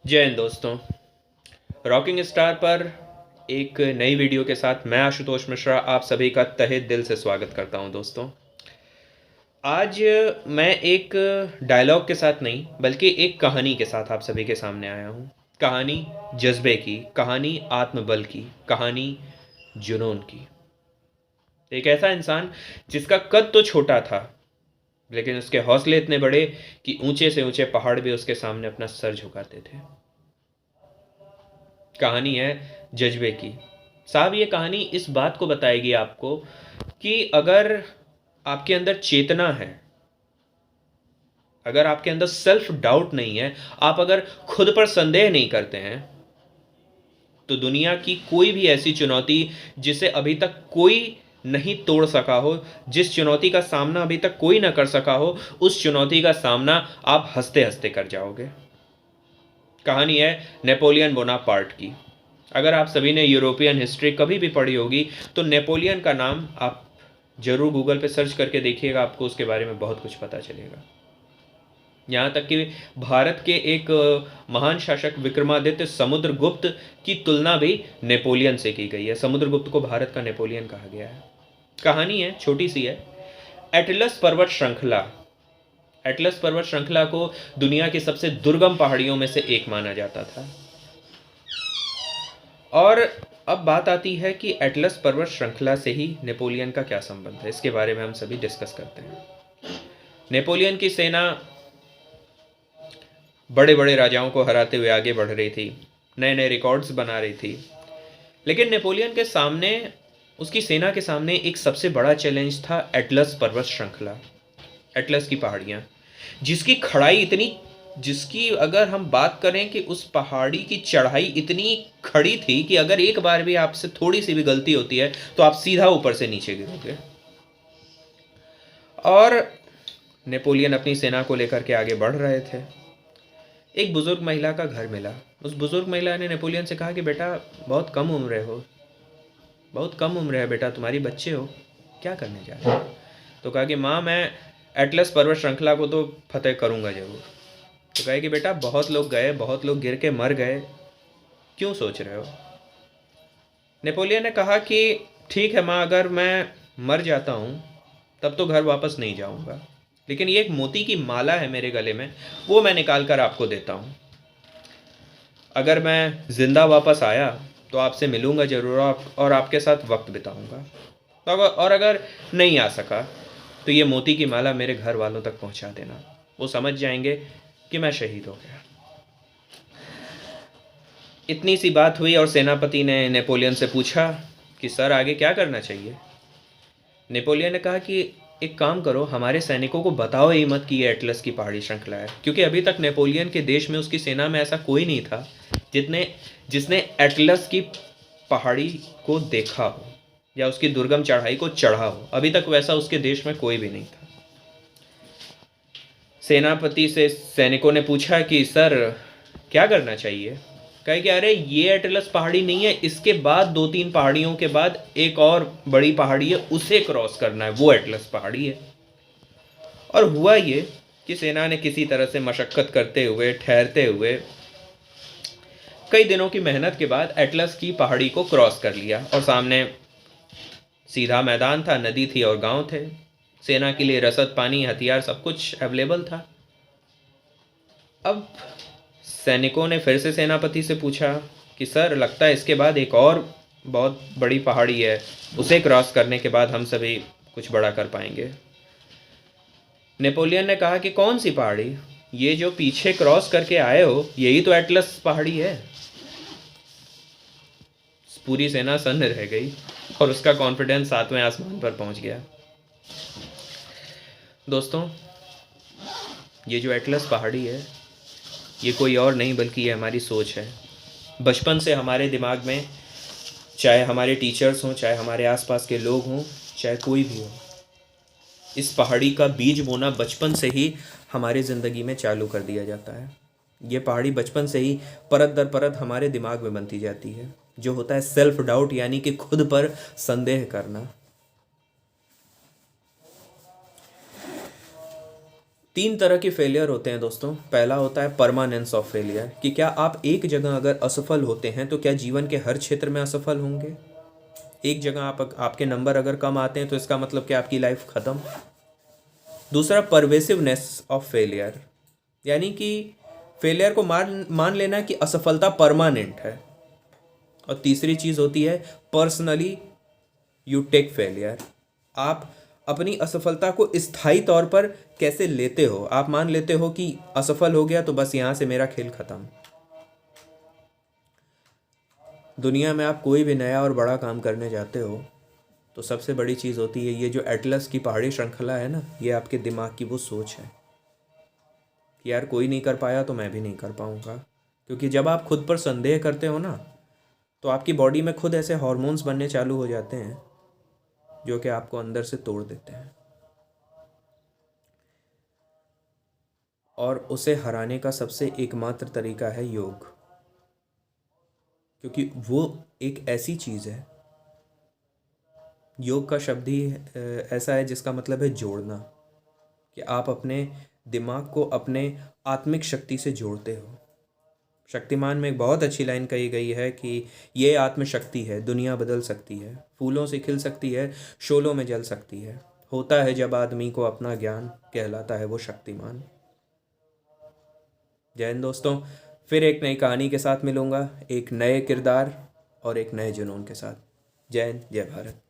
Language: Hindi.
जय हिंद दोस्तों। रॉकिंग स्टार पर एक नई वीडियो के साथ मैं आशुतोष मिश्रा आप सभी का तहे दिल से स्वागत करता हूं। दोस्तों, आज मैं एक डायलॉग के साथ नहीं बल्कि एक कहानी के साथ आप सभी के सामने आया हूं। कहानी जज्बे की, कहानी आत्मबल की, कहानी जुनून की। एक ऐसा इंसान जिसका कद तो छोटा था लेकिन उसके हौसले इतने बड़े कि ऊंचे से ऊंचे पहाड़ भी उसके सामने अपना सर झुकाते थे। कहानी है जज्बे की। साहब, ये कहानी इस बात को बताएगी आपको कि अगर आपके अंदर चेतना है, अगर आपके अंदर सेल्फ डाउट नहीं है, आप अगर खुद पर संदेह नहीं करते हैं, तो दुनिया की कोई भी ऐसी चुनौती जिसे अभी तक कोई नहीं तोड़ सका हो, जिस चुनौती का सामना अभी तक कोई ना कर सका हो, उस चुनौती का सामना आप हंसते हंसते कर जाओगे। कहानी है नेपोलियन बोनापार्ट की। अगर आप सभी ने यूरोपियन हिस्ट्री कभी भी पढ़ी होगी तो नेपोलियन का नाम आप जरूर गूगल पे सर्च करके देखिएगा, आपको उसके बारे में बहुत कुछ पता चलेगा। यहाँ तक कि भारत के एक महान शासक विक्रमादित्य समुद्रगुप्त की तुलना भी नेपोलियन से की गई है। समुद्रगुप्त को भारत का नेपोलियन कहा गया है। कहानी है, छोटी सी है। एटलस पर्वत श्रृंखला। एटलस पर्वत श्रृंखला को दुनिया की सबसे दुर्गम पहाड़ियों में से एक माना जाता था। और अब बात आती है कि एटलस पर्वत श्रृंखला से ही नेपोलियन का क्या संबंध है, इसके बारे में हम सभी डिस्कस करते हैं। नेपोलियन की सेना बड़े बड़े राजाओं को हराते हुए आगे बढ़ रही थी, नए नए रिकॉर्ड्स बना रही थी। लेकिन नेपोलियन के सामने, उसकी सेना के सामने एक सबसे बड़ा चैलेंज था एटलस पर्वत श्रृंखला, एटलस की पहाड़ियाँ, जिसकी अगर हम बात करें कि उस पहाड़ी की चढ़ाई इतनी खड़ी थी कि अगर एक बार भी आपसे थोड़ी सी भी गलती होती है तो आप सीधा ऊपर से नीचे गिरोगे। और नेपोलियन अपनी सेना को लेकर के आगे बढ़ रहे थे। एक बुजुर्ग महिला का घर मिला। उस बुजुर्ग महिला ने नेपोलियन से कहा कि बेटा, बहुत कम उम्र हो, बहुत कम उम्र है बेटा, तुम्हारी बच्चे हो, क्या करने जा रहे हो? तो कहा कि माँ, मैं एटलस पर्वत श्रृंखला को तो फतेह करूँगा जरूर। तो कहे कि बेटा, बहुत लोग गए, बहुत लोग गिर के मर गए, क्यों सोच रहे हो? नेपोलियन ने कहा कि ठीक है माँ, अगर मैं मर जाता हूँ तब तो घर वापस नहीं जाऊँगा, लेकिन ये एक मोती की माला है मेरे गले में, वो मैं निकाल कर आपको देता हूँ। अगर मैं ज़िंदा वापस आया तो आपसे मिलूँगा ज़रूर और आपके साथ वक्त बिताऊँगा। और अगर नहीं आ सका तो ये मोती की माला मेरे घर वालों तक पहुँचा देना, वो समझ जाएंगे कि मैं शहीद हो गया। इतनी सी बात हुई और सेनापति ने नेपोलियन से पूछा कि सर, आगे क्या करना चाहिए? नेपोलियन ने कहा कि एक काम करो, हमारे सैनिकों को बताओ ही मत कि ये एटलस की पहाड़ी श्रृंखला है, क्योंकि अभी तक नेपोलियन के देश में, उसकी सेना में ऐसा कोई नहीं था जिसने एटलस की पहाड़ी को देखा हो या उसकी दुर्गम चढ़ाई को चढ़ा हो। अभी तक वैसा उसके देश में कोई भी नहीं था। सेनापति से सैनिकों ने पूछा कि सर, क्या करना चाहिए? कहे कि अरे, ये एटलस पहाड़ी नहीं है, इसके बाद 2-3 पहाड़ियों के बाद एक और बड़ी पहाड़ी है, उसे क्रॉस करना है, वो एटलस पहाड़ी है। और हुआ ये कि सेना ने किसी तरह से मशक्कत करते हुए, ठहरते हुए, कई दिनों की मेहनत के बाद एटलस की पहाड़ी को क्रॉस कर लिया और सामने सीधा मैदान था, नदी थी और गांव थे। सेना के लिए रसद, पानी, हथियार सब कुछ अवेलेबल था। अब सैनिकों ने फिर से सेनापति से पूछा कि सर, लगता है इसके बाद एक और बहुत बड़ी पहाड़ी है, उसे क्रॉस करने के बाद हम सभी कुछ बड़ा कर पाएंगे। नेपोलियन ने कहा कि कौन सी पहाड़ी? ये जो पीछे क्रॉस करके आए हो, यही तो एटलस पहाड़ी है। पूरी सेना सन्न रह गई और उसका कॉन्फिडेंस 7वें आसमान पर पहुंच गया। दोस्तों, ये जो एटलस पहाड़ी है, ये कोई और नहीं बल्कि ये हमारी सोच है। बचपन से हमारे दिमाग में, चाहे हमारे टीचर्स हों, चाहे हमारे आसपास के लोग हों, चाहे कोई भी हो, इस पहाड़ी का बीज बोना बचपन से ही हमारी ज़िंदगी में चालू कर दिया जाता है। ये पहाड़ी बचपन से ही परत दर परत हमारे दिमाग में बनती जाती है, जो होता है सेल्फ डाउट, यानी कि खुद पर संदेह करना। 3 तरह के फेलियर होते हैं दोस्तों। पहला होता है परमानेंस ऑफ फेलियर, कि क्या आप एक जगह अगर असफल होते हैं तो क्या जीवन के हर क्षेत्र में असफल होंगे। एक जगह आपके नंबर अगर कम आते हैं तो इसका मतलब कि आपकी लाइफ ख़त्म। दूसरा परवेसिवनेस ऑफ फेलियर, यानी कि फेलियर को मान लेना कि असफलता परमानेंट है। और तीसरी चीज़ होती है पर्सनली यू टेक फेलियर, आप अपनी असफलता को स्थायी तौर पर कैसे लेते हो। आप मान लेते हो कि असफल हो गया तो बस यहाँ से मेरा खेल खत्म। दुनिया में आप कोई भी नया और बड़ा काम करने जाते हो तो सबसे बड़ी चीज़ होती है ये जो एटलस की पहाड़ी श्रृंखला है ना, ये आपके दिमाग की वो सोच है कि यार कोई नहीं कर पाया तो मैं भी नहीं कर पाऊँगा। क्योंकि जब आप खुद पर संदेह करते हो ना तो आपकी बॉडी में खुद ऐसे हार्मोन्स बनने चालू हो जाते हैं जो कि आपको अंदर से तोड़ देते हैं। और उसे हराने का सबसे एकमात्र तरीका है योग, क्योंकि वो एक ऐसी चीज़ है, योग का शब्द ही ऐसा है जिसका मतलब है जोड़ना, कि आप अपने दिमाग को अपने आत्मिक शक्ति से जोड़ते हो। शक्तिमान में एक बहुत अच्छी लाइन कही गई है कि ये आत्मशक्ति है, दुनिया बदल सकती है, फूलों से खिल सकती है, शोलों में जल सकती है, होता है जब आदमी को अपना ज्ञान, कहलाता है वो शक्तिमान। जय हिंद दोस्तों, फिर एक नई कहानी के साथ मिलूंगा, एक नए किरदार और एक नए जुनून के साथ। जय हिंद, जय भारत।